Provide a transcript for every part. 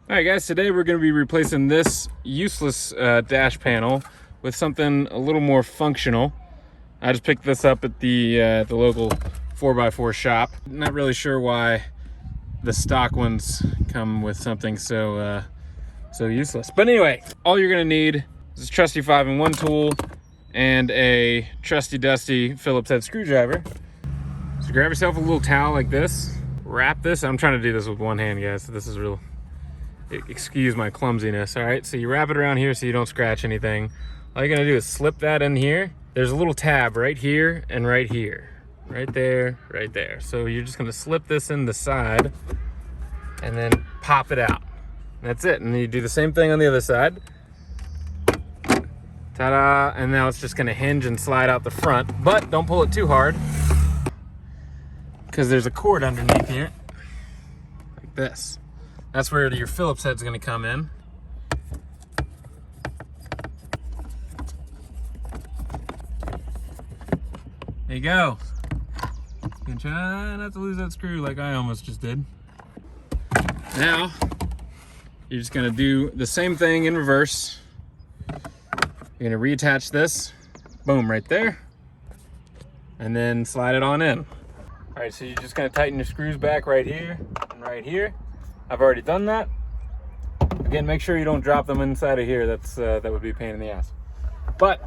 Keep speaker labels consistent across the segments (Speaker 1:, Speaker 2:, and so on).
Speaker 1: Alright guys, today we're going to be replacing this useless dash panel with something a little more functional. I just picked this up at the local 4x4 shop. Not really sure why the stock ones come with something so useless. But anyway, all you're going to need is a trusty 5-in-1 tool and a trusty dusty Phillips head screwdriver. So grab yourself a little towel like this, wrap this. I'm trying to do this with one hand, guys, so this is real. Excuse my clumsiness. All right, so you wrap it around here so you don't scratch anything. All you're gonna do is slip that in here. There's a little tab right here and right here, right there, right there. So you're just gonna slip this in the side and then pop it out. That's it. And then you do the same thing on the other side. Ta-da! And now it's just gonna hinge and slide out the front, but don't pull it too hard because there's a cord underneath here, like this. That's where your Phillips head's gonna come in. There you go. And try not to lose that screw like I almost just did. Now, you're just gonna do the same thing in reverse. You're gonna reattach this, boom, right there, and then slide it on in. All right, so you're just gonna tighten your screws back right here and right here. I've already done that. Again, make sure you don't drop them inside of here. That would be a pain in the ass. But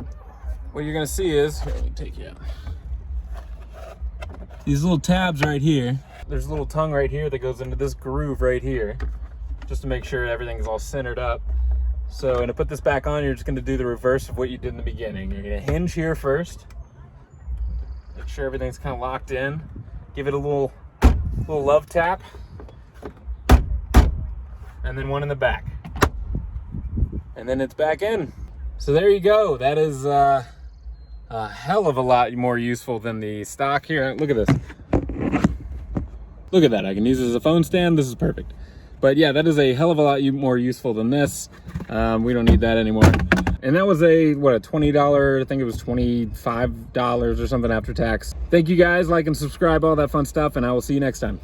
Speaker 1: what you're gonna see is, here, let me take you out. These little tabs right here. There's a little tongue right here that goes into this groove right here, just to make sure everything's all centered up. So, and to put this back on, you're just gonna do the reverse of what you did in the beginning. You're gonna hinge here first. Make sure everything's kind of locked in. Give it a little love tap. And then one in the back. And then it's back in. So there you go. That is a hell of a lot more useful than the stock here. Look at this. Look at that. I can use it as a phone stand. This is perfect. But yeah, that is a hell of a lot more useful than this. We don't need that anymore. And that was a $20, I think it was $25 or something after tax. Thank you guys. Like and subscribe, all that fun stuff, and I will see you next time.